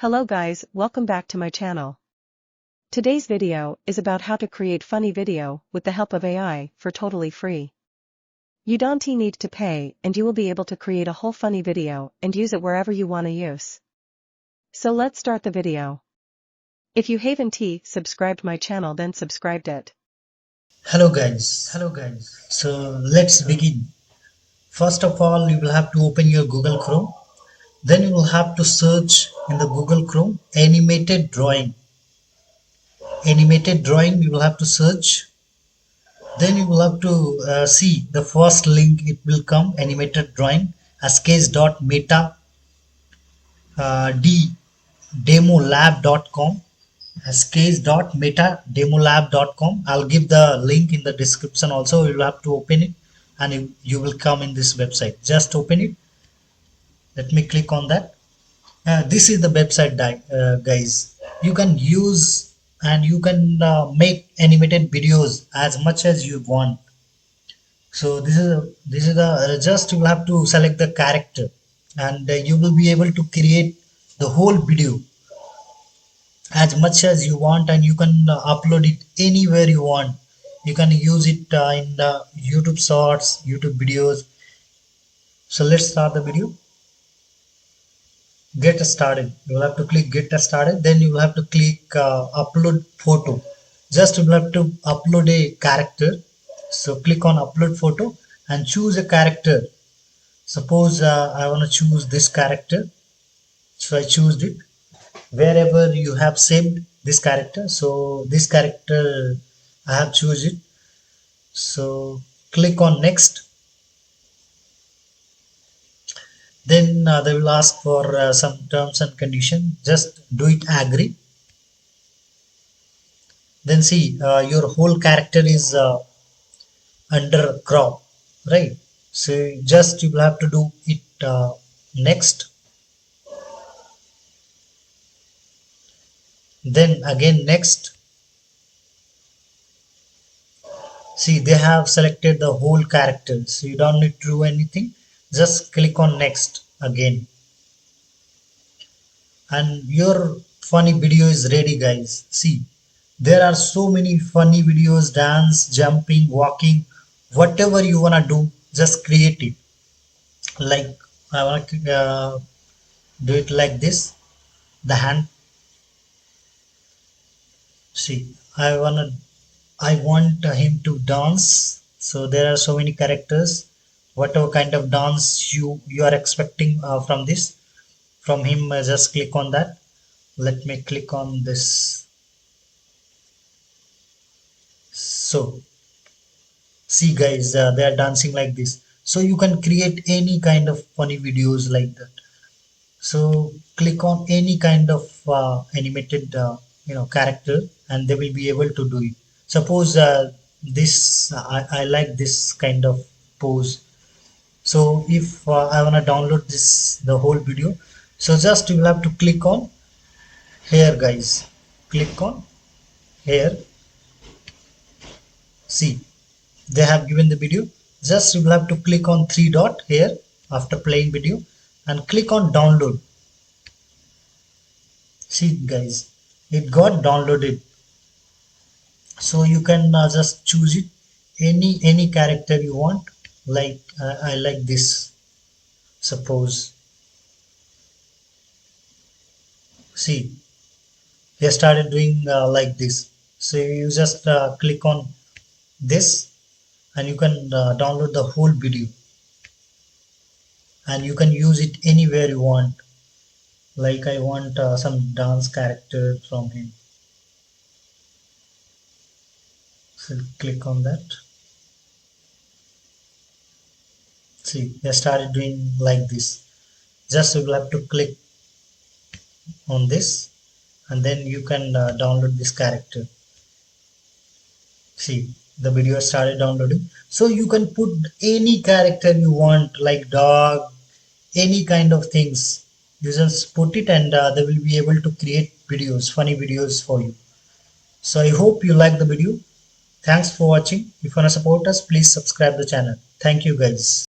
Hello guys, welcome back to my channel. Today's video is about how to create funny video with the help of AI for totally free. You don't need to pay and you will be able to create a whole funny video and use it wherever you want to use. So let's start the video. If you haven't subscribed my channel then subscribed it. Hello guys. So let's begin. First of all, you will have to open your Google Chrome. Then you will have to search in the Google Chrome animated drawing. Animated drawing you will have to search. Then you will have to see the first link. It will come animated drawing ascase.meta d demolab.com ascase.metademolab.com. I'll give the link in the description also. You'll have to open it and you will come in this website. Just open it. Let me click on that. This is the website, guys. You can use and you can make animated videos as much as you want. So this is the just you will have to select the character and you will be able to create the whole video as much as you want, and you can upload it anywhere you want. You can use it in YouTube shorts, YouTube videos. So let's start the video. Get started. You will have to click get started. Then you will have to click upload photo. Just you will have to upload a character. So click on upload photo and choose a character. Suppose I want to choose this character. So I choose it. Wherever you have saved this character, so this character I have choose it. So click on next. Then they will ask for some terms and condition. Just do it agree. Then see your whole character is under crop, right? So just you will have to do it next. Then again next. See, they have selected the whole character, so you don't need to do anything. Just click on next again. And your funny video is ready, guys. See, there are so many funny videos, dance, jumping, walking, whatever you wanna do, just create it. Like I wanna do it like this, the hand. See, I want him to dance. So there are so many characters. Whatever kind of dance you are expecting from him, just click on that. Let me click on this. So see guys, they are dancing like this. So you can create any kind of funny videos like that. So click on any kind of animated character and they will be able to do it. Suppose this I like this kind of pose. So if I want to download the whole video, so just you will have to click on here, guys. Click on here. See, they have given the video. Just you will have to click on three dot here after playing video and click on download. See guys, it got downloaded. So you can just choose it any character you want. Like I like this. Suppose, see, he started doing like this. So you just click on this and you can download the whole video and you can use it anywhere you want. Like I want some dance character from him. So click on that. See, they started doing like this. Just you will have to click on this and then you can download this character. See, the video started downloading. So you can put any character you want, like dog, any kind of things. You just put it and they will be able to create videos, funny videos for you. So I hope you like the video. Thanks for watching. If you want to support us, please subscribe the channel. Thank you guys.